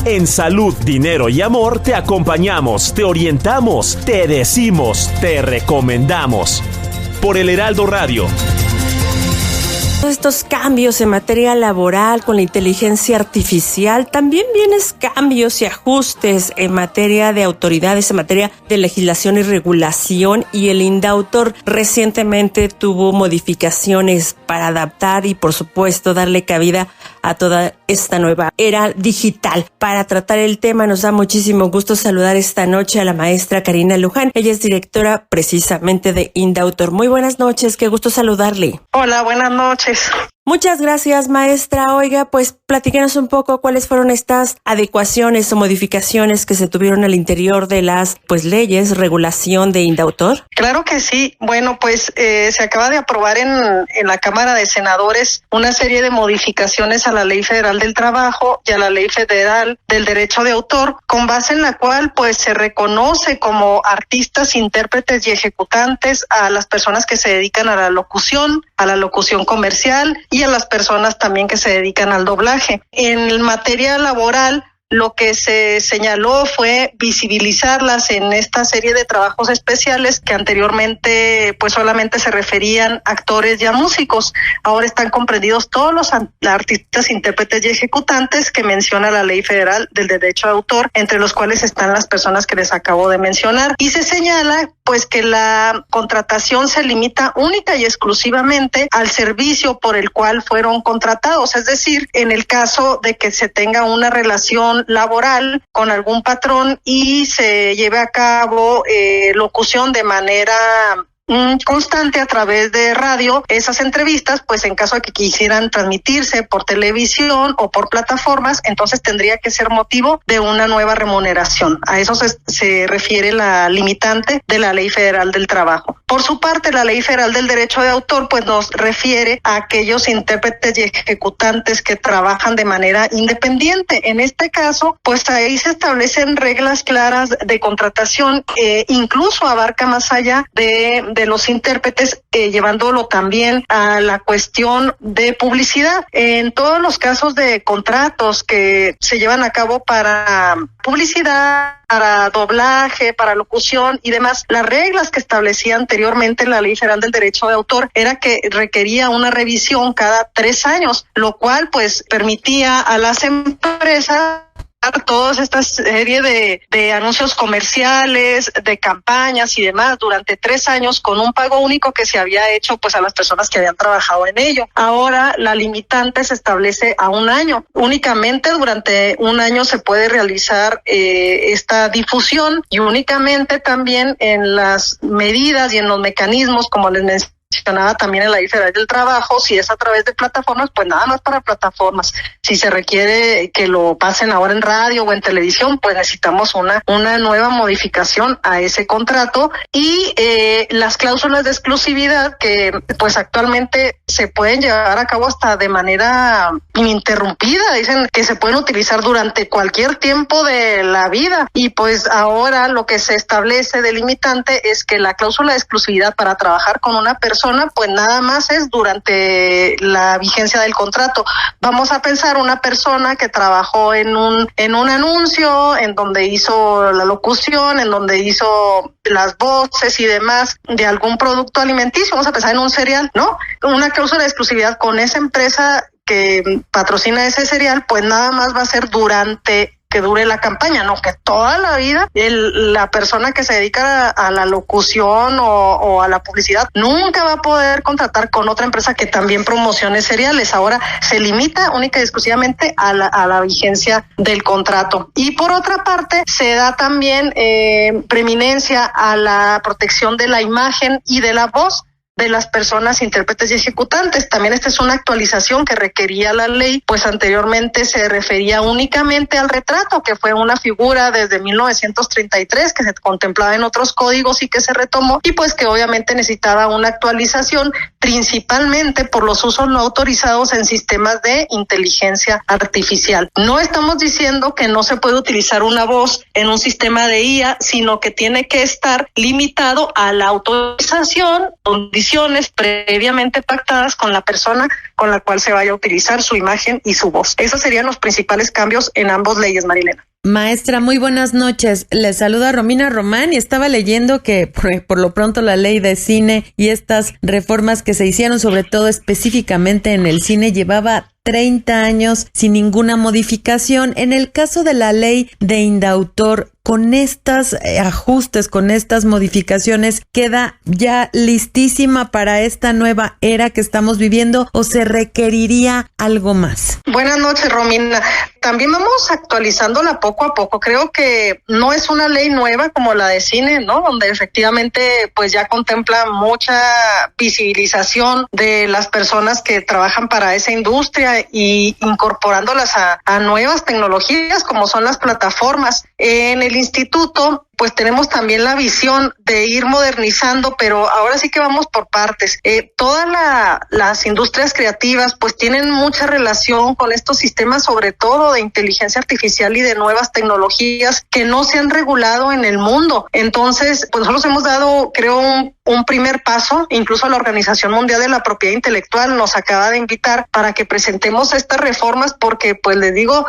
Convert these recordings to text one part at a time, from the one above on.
En Salud, Dinero y Amor te acompañamos, te orientamos, te decimos, te recomendamos. Por el Heraldo Radio. Estos cambios en materia laboral con la inteligencia artificial, también vienen cambios y ajustes en materia de autoridades, en materia de legislación y regulación, y el INDAUTOR recientemente tuvo modificaciones para adaptar y por supuesto darle cabida a toda esta nueva era digital. Para tratar el tema nos da muchísimo gusto saludar esta noche a la maestra Karina Luján. Ella es directora precisamente de INDAUTOR. Muy buenas noches, qué gusto saludarle. Hola, buenas noches. Muchas gracias, maestra. Oiga, pues platíquenos un poco cuáles fueron estas adecuaciones o modificaciones que se tuvieron al interior de las leyes, regulación de INDAUTOR. Claro que sí. Bueno, pues se acaba de aprobar en la Cámara de Senadores una serie de modificaciones a la Ley Federal del Trabajo y a la Ley Federal del Derecho de Autor, con base en la cual pues se reconoce como artistas, intérpretes y ejecutantes a las personas que se dedican a la locución comercial y a las personas también que se dedican al doblaje. En materia laboral, lo que se señaló fue visibilizarlas en esta serie de trabajos especiales que anteriormente pues solamente se referían a actores y a músicos. Ahora están comprendidos todos los artistas, intérpretes y ejecutantes que menciona la Ley Federal del Derecho de Autor, entre los cuales están las personas que les acabo de mencionar. Y se señala pues que la contratación se limita única y exclusivamente al servicio por el cual fueron contratados, es decir, en el caso de que se tenga una relación laboral con algún patrón y se lleve a cabo locución de manera constante a través de radio, esas entrevistas, pues en caso de que quisieran transmitirse por televisión o por plataformas, entonces tendría que ser motivo de una nueva remuneración. A eso se refiere la limitante de la Ley Federal del Trabajo. Por su parte, la Ley Federal del Derecho de Autor pues nos refiere a aquellos intérpretes y ejecutantes que trabajan de manera independiente. En este caso, pues ahí se establecen reglas claras de contratación, incluso abarca más allá de los intérpretes, llevándolo también a la cuestión de publicidad. En todos los casos de contratos que se llevan a cabo para publicidad, para doblaje, para locución y demás, las reglas que establecía anteriormente la Ley Federal del Derecho de Autor era que requería una revisión cada 3 años, lo cual pues permitía a las empresas todas estas serie de anuncios comerciales, de campañas y demás durante 3 años con un pago único que se había hecho pues a las personas que habían trabajado en ello. Ahora la limitante se establece a 1 año. Únicamente durante 1 año se puede realizar esta difusión y únicamente también en las medidas y en los mecanismos, como les mencionaba también en la Ley Federal del Trabajo, si es a través de plataformas, pues nada más para plataformas. Si se requiere que lo pasen ahora en radio o en televisión, pues necesitamos una nueva modificación a ese contrato y las cláusulas de exclusividad que pues actualmente se pueden llevar a cabo hasta de manera ininterrumpida, dicen que se pueden utilizar durante cualquier tiempo de la vida y pues ahora lo que se establece de limitante es que la cláusula de exclusividad para trabajar con una persona pues nada más es durante la vigencia del contrato. Vamos a pensar una persona que trabajó en un anuncio, en donde hizo la locución, en donde hizo las voces y demás de algún producto alimenticio. Vamos a pensar en un cereal, ¿no? Una cláusula de exclusividad con esa empresa que patrocina ese cereal, pues nada más va a ser durante que dure la campaña, no que toda la vida la persona que se dedica a la locución o a la publicidad nunca va a poder contratar con otra empresa que también promocione cereales. Ahora se limita única y exclusivamente a la vigencia del contrato. Y por otra parte se da también preeminencia a la protección de la imagen y de la voz de las personas, intérpretes y ejecutantes. También esta es una actualización que requería la ley, pues anteriormente se refería únicamente al retrato, que fue una figura desde 1933 que se contemplaba en otros códigos y que se retomó y pues que obviamente necesitaba una actualización, principalmente por los usos no autorizados en sistemas de inteligencia artificial. No estamos diciendo que no se puede utilizar una voz en un sistema de IA, sino que tiene que estar limitado a la autorización, donde condiciones previamente pactadas con la persona con la cual se vaya a utilizar su imagen y su voz. Esos serían los principales cambios en ambas leyes, Marilena. Maestra, muy buenas noches. Les saluda Romina Román y estaba leyendo que por lo pronto la ley de cine y estas reformas que se hicieron, sobre todo específicamente en el cine, llevaba 30 años sin ninguna modificación. En el caso de la ley de indautor, con estos ajustes, con estas modificaciones, ¿queda ya listísima para esta nueva era que estamos viviendo o se requeriría algo más? Buenas noches, Romina. También vamos actualizándola poco a poco. Creo que no es una ley nueva como la de cine, ¿no? Donde efectivamente pues ya contempla mucha visibilización de las personas que trabajan para esa industria y incorporándolas a nuevas tecnologías como son las plataformas. En el instituto pues tenemos también la visión de ir modernizando, pero ahora sí que vamos por partes. Todas las industrias creativas pues tienen mucha relación con estos sistemas, sobre todo de inteligencia artificial y de nuevas tecnologías que no se han regulado en el mundo. Entonces, pues nosotros hemos dado, creo, un primer paso. Incluso la Organización Mundial de la Propiedad Intelectual nos acaba de invitar para que presentemos estas reformas porque, pues les digo,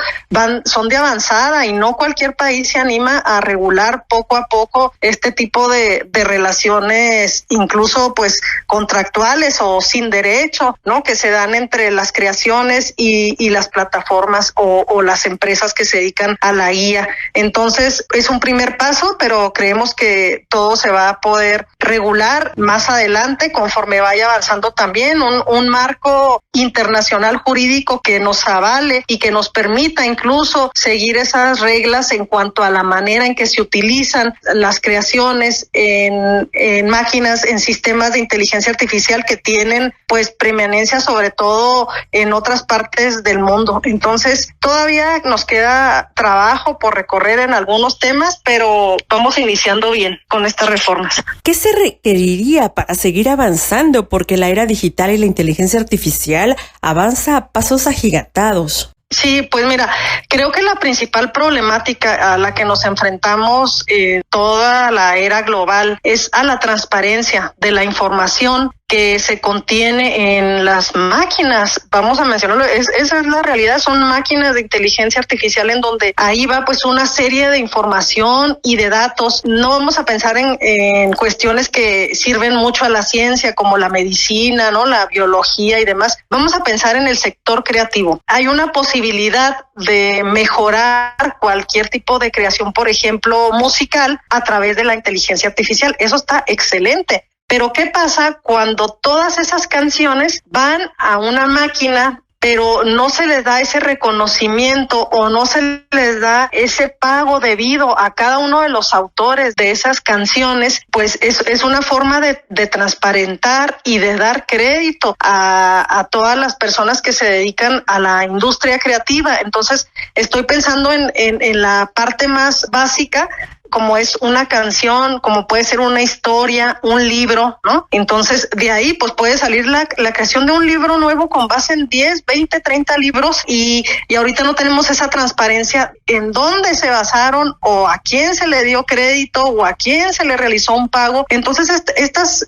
son de avanzada y no cualquier país se anima a regular poco a poco este tipo de relaciones, incluso pues contractuales o sin derecho, ¿no? Que se dan entre las creaciones y las plataformas o las empresas que se dedican a la IA. Entonces es un primer paso, pero creemos que todo se va a poder regular más adelante conforme vaya avanzando también un marco internacional jurídico que nos avale y que nos permita incluso seguir esas reglas en cuanto a la manera en que se utilizan las creaciones en máquinas, en sistemas de inteligencia artificial que tienen pues preeminencia sobre todo en otras partes del mundo. Entonces todavía nos queda trabajo por recorrer en algunos temas, pero vamos iniciando bien con estas reformas. ¿Qué se requeriría para seguir avanzando? Porque la era digital y la inteligencia artificial avanza a pasos agigantados. Sí, pues mira, creo que la principal problemática a la que nos enfrentamos toda la era global es a la transparencia de la información que se contiene en las máquinas. Vamos a mencionarlo, esa es la realidad, son máquinas de inteligencia artificial en donde ahí va pues una serie de información y de datos. No vamos a pensar en cuestiones que sirven mucho a la ciencia como la medicina, ¿no? La biología y demás. Vamos a pensar en el sector creativo. Hay una posibilidad de mejorar cualquier tipo de creación, por ejemplo, musical, a través de la inteligencia artificial. Eso está excelente. Pero ¿qué pasa cuando todas esas canciones van a una máquina, pero no se les da ese reconocimiento o no se les da ese pago debido a cada uno de los autores de esas canciones? Pues es una forma de transparentar y de dar crédito a todas las personas que se dedican a la industria creativa. Entonces, estoy pensando en la parte más básica, como es una canción, como puede ser una historia, un libro, ¿no? Entonces, de ahí pues puede salir la creación de un libro nuevo con base en 10, 20, 30 libros y ahorita no tenemos esa transparencia en dónde se basaron o a quién se le dio crédito o a quién se le realizó un pago. Entonces, estas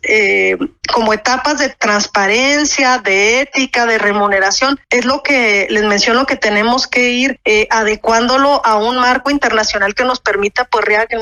como etapas de transparencia, de ética, de remuneración, es lo que les menciono que tenemos que ir adecuándolo a un marco internacional que nos permita pues realmente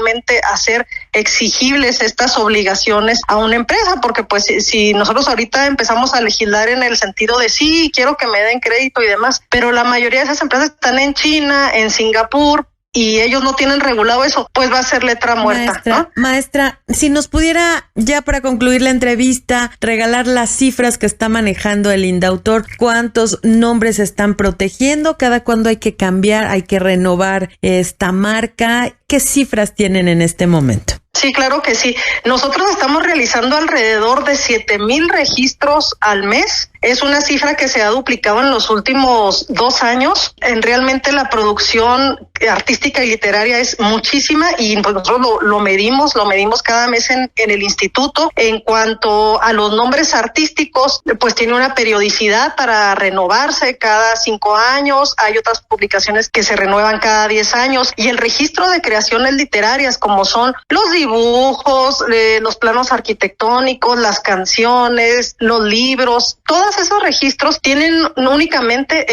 hacer exigibles estas obligaciones a una empresa, porque pues si nosotros ahorita empezamos a legislar en el sentido de sí, quiero que me den crédito y demás, pero la mayoría de esas empresas están en China, en Singapur, y ellos no tienen regulado eso, pues va a ser letra muerta, ¿no? Maestra, si nos pudiera, ya para concluir la entrevista, regalar las cifras que está manejando el indautor, cuántos nombres están protegiendo, cada cuándo hay que cambiar, hay que renovar esta marca, ¿qué cifras tienen en este momento? Sí, claro que sí. Nosotros estamos realizando alrededor de 7,000 registros al mes. Es una cifra que se ha duplicado en los últimos 2 años. Realmente la producción artística y literaria es muchísima y pues nosotros lo medimos cada mes en el instituto. En cuanto a los nombres artísticos, pues tiene una periodicidad para renovarse cada 5 años. Hay otras publicaciones que se renuevan cada 10 años y el registro de creaciones literarias, como son los dibujos, los planos arquitectónicos, las canciones, los libros, todos esos registros tienen únicamente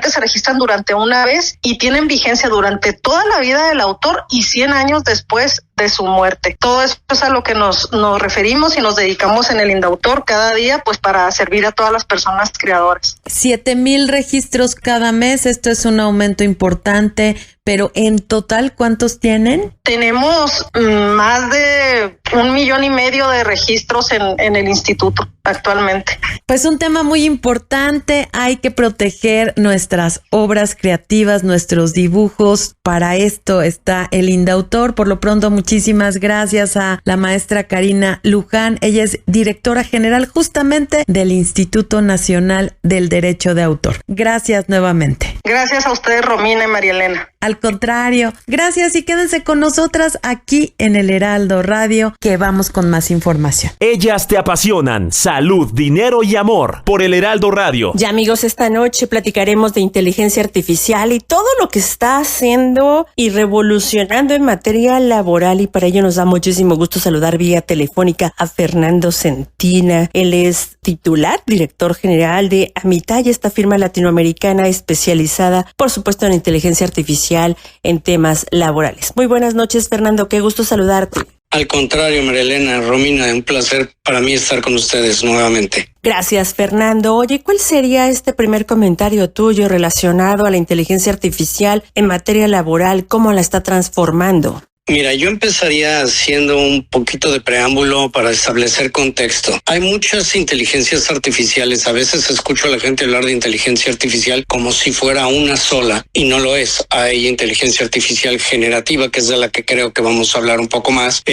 se registran durante una vez y tienen vigencia durante toda la vida del autor y 100 años después de su muerte. Todo eso es a lo que nos referimos y nos dedicamos en el Indautor cada día, pues para servir a todas las personas creadoras. 7,000 registros cada mes, esto es un aumento importante, pero en total, ¿cuántos tienen? Tenemos más de 1,5 millones de registros en el instituto actualmente. Pues un tema muy importante, hay que proteger nuestras obras creativas, nuestros dibujos. Para esto está el Indautor. Por lo pronto, muchísimas gracias a la maestra Karina Luján. Ella es directora general justamente del Instituto Nacional del Derecho de Autor. Gracias nuevamente. Gracias a ustedes, Romina y María Elena. Al contrario, gracias y quédense con nosotras aquí en el Heraldo Radio, que vamos con más información. Ellas te apasionan. Salud, dinero y amor por el Heraldo Radio. Ya amigos, esta noche platicaremos de inteligencia artificial y todo lo que está haciendo y revolucionando en materia laboral, y para ello nos da muchísimo gusto saludar vía telefónica a Fernando Centina. Él es titular, director general de Amitay, esta firma latinoamericana especializada, por supuesto, en inteligencia artificial en temas laborales. Muy buenas noches, Fernando, qué gusto saludarte. Al contrario, María Elena, Romina, un placer para mí estar con ustedes nuevamente. Gracias, Fernando. Oye, ¿cuál sería este primer comentario tuyo relacionado a la inteligencia artificial en materia laboral? ¿Cómo la está transformando? Mira, yo empezaría haciendo un poquito de preámbulo para establecer contexto. Hay muchas inteligencias artificiales. A veces escucho a la gente hablar de inteligencia artificial como si fuera una sola, y no lo es. Hay inteligencia artificial generativa, que es de la que creo que vamos a hablar un poco más.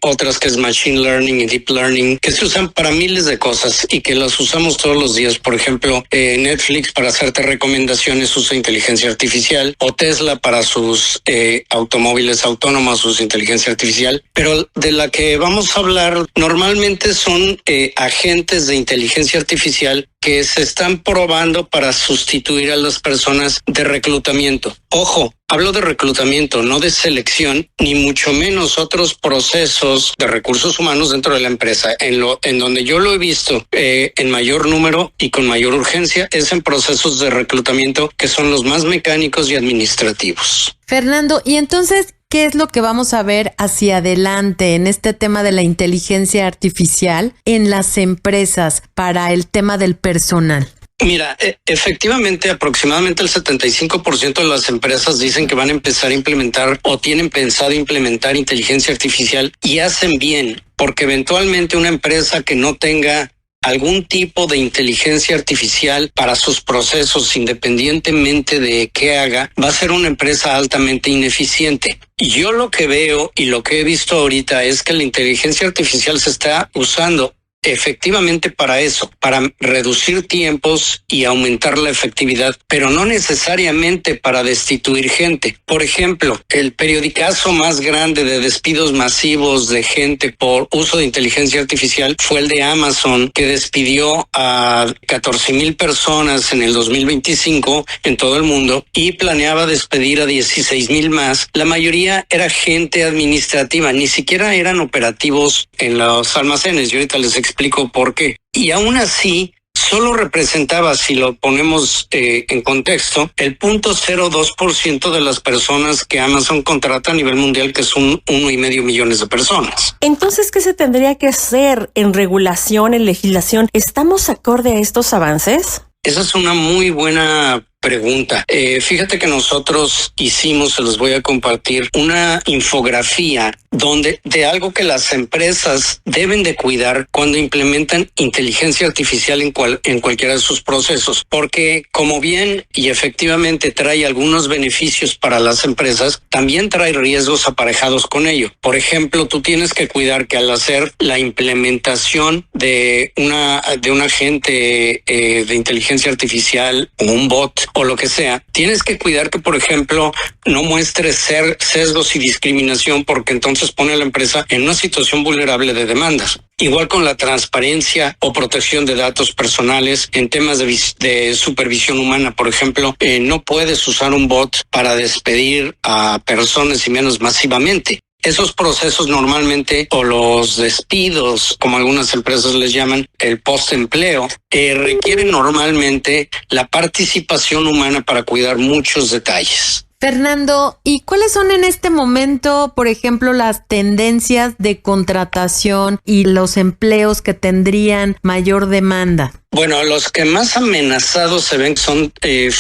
Otras que es machine learning y deep learning, que se usan para miles de cosas y que las usamos todos los días. Por ejemplo, Netflix para hacerte recomendaciones usa inteligencia artificial, o Tesla para sus automóviles autónomos sus inteligencia artificial, pero de la que vamos a hablar normalmente son agentes de inteligencia artificial que se están probando para sustituir a las personas de reclutamiento. Ojo, hablo de reclutamiento, no de selección, ni mucho menos otros procesos de recursos humanos dentro de la empresa. En donde yo lo he visto en mayor número y con mayor urgencia es en procesos de reclutamiento que son los más mecánicos y administrativos. Fernando, y entonces, ¿qué es lo que vamos a ver hacia adelante en este tema de la inteligencia artificial en las empresas para el tema del personal? Mira, efectivamente, aproximadamente el 75% de las empresas dicen que van a empezar a implementar o tienen pensado implementar inteligencia artificial, y hacen bien, porque eventualmente una empresa que no tenga algún tipo de inteligencia artificial para sus procesos, independientemente de qué haga, va a ser una empresa altamente ineficiente. Y yo lo que veo y lo que he visto ahorita es que la inteligencia artificial se está usando efectivamente para eso, para reducir tiempos y aumentar la efectividad, pero no necesariamente para destituir gente. Por ejemplo, el periodicazo más grande de despidos masivos de gente por uso de inteligencia artificial fue el de Amazon, que despidió a 14,000 personas en el 2025 en todo el mundo y planeaba despedir a 16,000 más. La mayoría era gente administrativa, ni siquiera eran operativos en los almacenes. Yo ahorita les explico por qué. Y aún así, solo representaba, si lo ponemos en contexto, el 0.02% de las personas que Amazon contrata a nivel mundial, que es 1,5 millones de personas. Entonces, ¿qué se tendría que hacer en regulación, en legislación? ¿Estamos acorde a estos avances? Esa es una muy buena pregunta. Fíjate que nosotros hicimos, se los voy a compartir, una infografía donde de algo que las empresas deben de cuidar cuando implementan inteligencia artificial en cualquiera de sus procesos, porque como bien y efectivamente trae algunos beneficios para las empresas, también trae riesgos aparejados con ello. Por ejemplo, tú tienes que cuidar que al hacer la implementación de un agente de inteligencia artificial o un bot o lo que sea, tienes que cuidar que, por ejemplo, no muestres sesgos y discriminación, porque entonces pone a la empresa en una situación vulnerable de demandas. Igual con la transparencia o protección de datos personales en temas de supervisión humana. Por ejemplo, no puedes usar un bot para despedir a personas y menos masivamente. Esos procesos normalmente, o los despidos, como algunas empresas les llaman, el postempleo, requieren normalmente la participación humana para cuidar muchos detalles. Fernando, ¿y cuáles son en este momento, por ejemplo, las tendencias de contratación y los empleos que tendrían mayor demanda? Bueno, los que más amenazados se ven son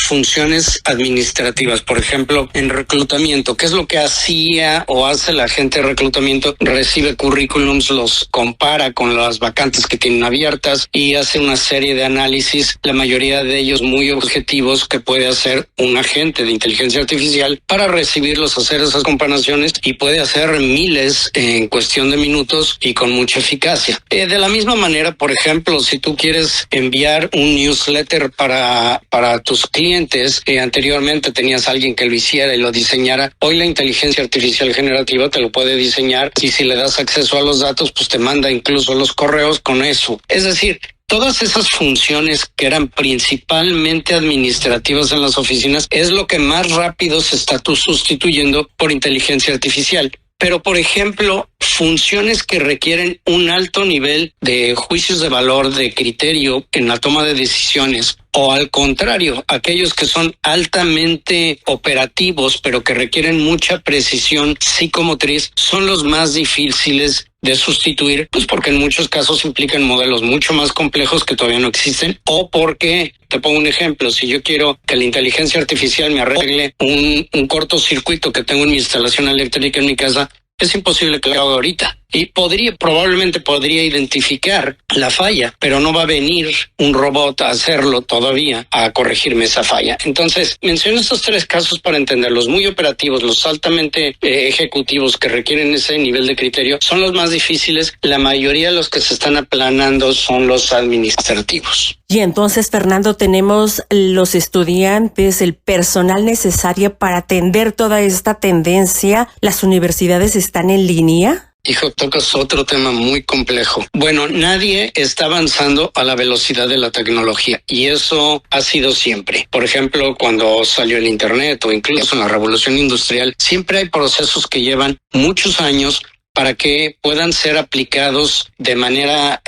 funciones administrativas. Por ejemplo, en reclutamiento, ¿qué es lo que hacía o hace la gente de reclutamiento? Recibe currículums, los compara con las vacantes que tienen abiertas y hace una serie de análisis, la mayoría de ellos muy objetivos, que puede hacer un agente de inteligencia artificial para recibirlos, hacer esas comparaciones, y puede hacer miles en cuestión de minutos y con mucha eficacia. De la misma manera, por ejemplo, si tú quieres enviar un newsletter para tus clientes, que anteriormente tenías a alguien que lo hiciera y lo diseñara, hoy la inteligencia artificial generativa te lo puede diseñar, y si le das acceso a los datos, pues te manda incluso los correos con eso. Es decir, todas esas funciones que eran principalmente administrativas en las oficinas es lo que más rápido se está sustituyendo por inteligencia artificial. Pero, por ejemplo, funciones que requieren un alto nivel de juicios de valor, de criterio en la toma de decisiones, o al contrario, aquellos que son altamente operativos, pero que requieren mucha precisión psicomotriz, son los más difíciles de sustituir, pues porque en muchos casos implican modelos mucho más complejos que todavía no existen, o porque, te pongo un ejemplo, si yo quiero que la inteligencia artificial me arregle un cortocircuito que tengo en mi instalación eléctrica en mi casa, es imposible que lo haga ahorita. Y probablemente podría identificar la falla, pero no va a venir un robot a hacerlo todavía, a corregirme esa falla. Entonces, menciono estos tres casos para entenderlos. Muy operativos, los altamente ejecutivos que requieren ese nivel de criterio, son los más difíciles. La mayoría de los que se están aplanando son los administrativos. Y entonces, Fernando, tenemos los estudiantes, el personal necesario para atender toda esta tendencia. ¿Las universidades están en línea? Hijo, tocas otro tema muy complejo. Bueno, nadie está avanzando a la velocidad de la tecnología, y eso ha sido siempre. Por ejemplo, cuando salió el Internet o incluso en la revolución industrial, siempre hay procesos que llevan muchos años para que puedan ser aplicados de manera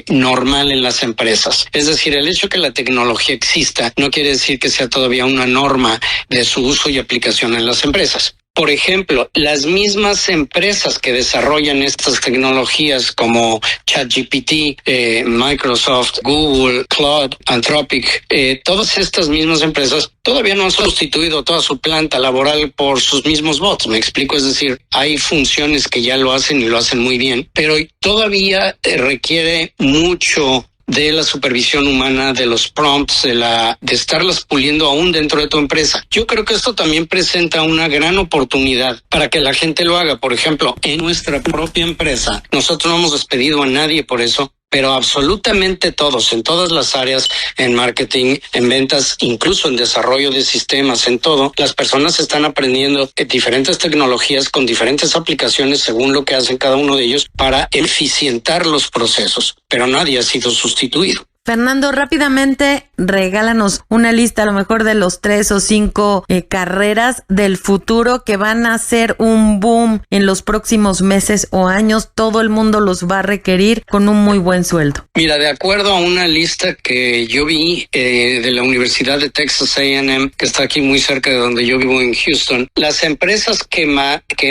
normal en las empresas. Es decir, el hecho que la tecnología exista no quiere decir que sea todavía una norma de su uso y aplicación en las empresas. Por ejemplo, las mismas empresas que desarrollan estas tecnologías como ChatGPT, Microsoft, Google, Claude, Anthropic, todas estas mismas empresas todavía no han sustituido toda su planta laboral por sus mismos bots. Me explico, es decir, hay funciones que ya lo hacen y lo hacen muy bien, pero todavía requiere mucho de la supervisión humana, de los prompts, de estarlas puliendo aún dentro de tu empresa. Yo creo que esto también presenta una gran oportunidad para que la gente lo haga. Por ejemplo, en nuestra propia empresa, nosotros no hemos despedido a nadie por eso, pero absolutamente todos, en todas las áreas, en marketing, en ventas, incluso en desarrollo de sistemas, en todo, las personas están aprendiendo diferentes tecnologías con diferentes aplicaciones según lo que hacen cada uno de ellos para eficientar los procesos, pero nadie ha sido sustituido. Fernando, rápidamente regálanos una lista a lo mejor de los 3 o 5 carreras del futuro que van a ser un boom en los próximos meses o años. Todo el mundo los va a requerir con un muy buen sueldo. Mira, de acuerdo a una lista que yo vi de la Universidad de Texas A&M, que está aquí muy cerca de donde yo vivo en Houston, las empresas que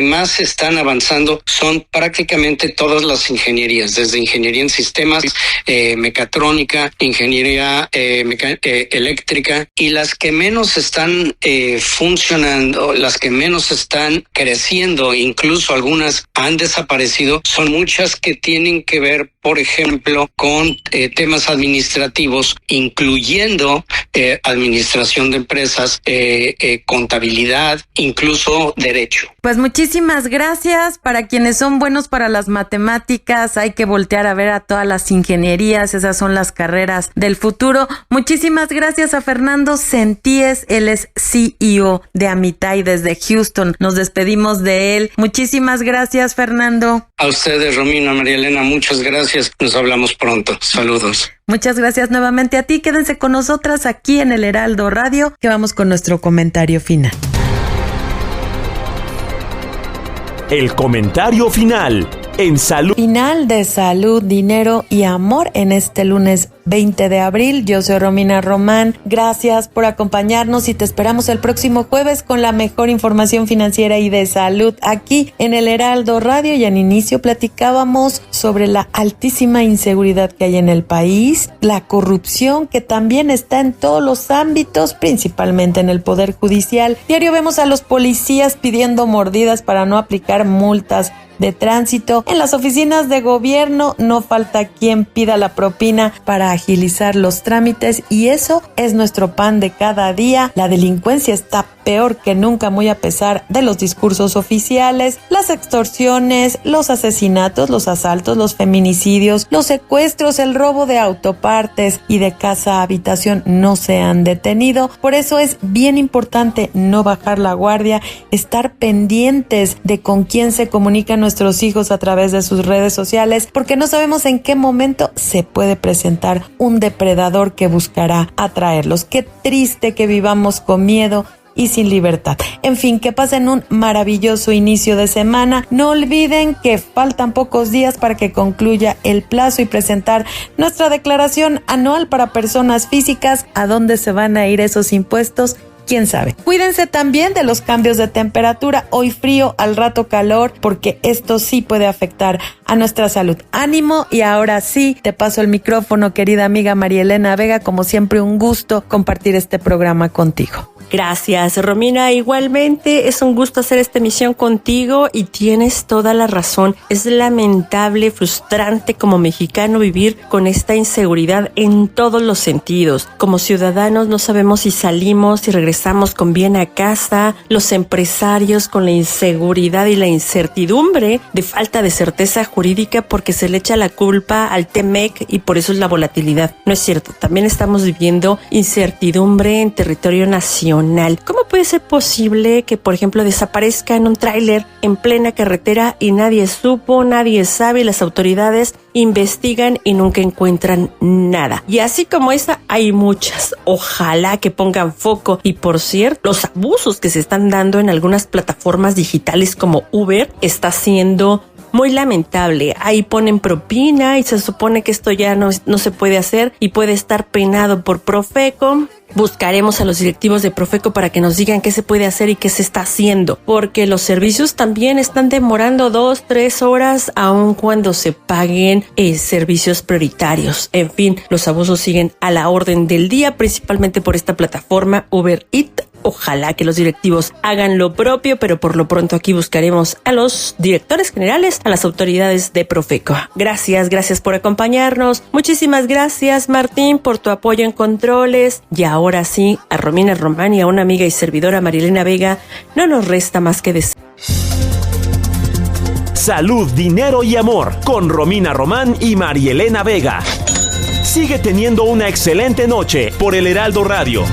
más están avanzando son prácticamente todas las ingenierías, desde ingeniería en sistemas, mecatrónica, ingeniería mecánica eléctrica, y las que menos están funcionando, las que menos están creciendo, incluso algunas han desaparecido, son muchas que tienen que ver, por ejemplo, con temas administrativos, incluyendo administración de empresas, contabilidad, incluso derecho. Pues muchísimas gracias. Para quienes son buenos para las matemáticas, hay que voltear a ver a todas las ingenierías, esas son las carreras del futuro. Muchísimas gracias a Fernando Sentíes, él es CEO de Amitai desde Houston. Nos despedimos de él. Muchísimas gracias, Fernando. A ustedes, Romina, María Elena, muchas gracias. Nos hablamos pronto. Saludos. Muchas gracias nuevamente a ti. Quédense con nosotras aquí en el Heraldo Radio, que vamos con nuestro comentario final. El comentario final en Salud. Final de Salud, Dinero y Amor en este lunes 20 de abril. Yo soy Romina Román. Gracias por acompañarnos y te esperamos el próximo jueves con la mejor información financiera y de salud aquí en el Heraldo Radio. Y al inicio platicábamos sobre la altísima inseguridad que hay en el país, la corrupción que también está en todos los ámbitos, principalmente en el Poder Judicial. Diario vemos a los policías pidiendo mordidas para no aplicar multas de tránsito. En las oficinas de gobierno no falta quien pida la propina para agilizar los trámites, y eso es nuestro pan de cada día. La delincuencia está peor que nunca, muy a pesar de los discursos oficiales. Las extorsiones, los asesinatos, los asaltos, los feminicidios, los secuestros, el robo de autopartes y de casa a habitación no se han detenido. Por eso es bien importante no bajar la guardia, estar pendientes de con quién se comunican nuestros hijos a través de sus redes sociales, porque no sabemos en qué momento se puede presentar un depredador que buscará atraerlos. Qué triste que vivamos con miedo y sin libertad. En fin, que pasen un maravilloso inicio de semana. No olviden que faltan pocos días para que concluya el plazo y presentar nuestra declaración anual para personas físicas. ¿A dónde se van a ir esos impuestos? ¿Quién sabe? Cuídense también de los cambios de temperatura, hoy frío, al rato calor, porque esto sí puede afectar a nuestra salud. Ánimo, y ahora sí, te paso el micrófono, querida amiga María Elena Vega. Como siempre, un gusto compartir este programa contigo. Gracias, Romina. Igualmente es un gusto hacer esta emisión contigo y tienes toda la razón. Es lamentable, frustrante como mexicano vivir con esta inseguridad en todos los sentidos. Como ciudadanos no sabemos si salimos, si regresamos con bien a casa. Los empresarios con la inseguridad y la incertidumbre de falta de certeza jurídica porque se le echa la culpa al TEMEC y por eso es la volatilidad. No es cierto, también estamos viviendo incertidumbre en territorio nacional. ¿Cómo puede ser posible que, por ejemplo, desaparezca en un tráiler en plena carretera y nadie supo, nadie sabe, y las autoridades investigan y nunca encuentran nada? Y así como esa, hay muchas. Ojalá que pongan foco. Y por cierto, los abusos que se están dando en algunas plataformas digitales como Uber está siendo muy lamentable. Ahí ponen propina y se supone que esto ya no se puede hacer y puede estar penado por Profeco. Buscaremos a los directivos de Profeco para que nos digan qué se puede hacer y qué se está haciendo, porque los servicios también están demorando 2-3 horas aun cuando se paguen servicios prioritarios. En fin, los abusos siguen a la orden del día, principalmente por esta plataforma Uber Eats. Ojalá que los directivos hagan lo propio, pero por lo pronto aquí buscaremos a los directores generales, a las autoridades de Profeco. Gracias por acompañarnos. Muchísimas gracias, Martín, por tu apoyo en controles. Y ahora sí, a Romina Román y a una amiga y servidora, María Elena Vega, no nos resta más que decir. Salud, dinero y amor con Romina Román y María Elena Vega. Sigue teniendo una excelente noche por el Heraldo Radio.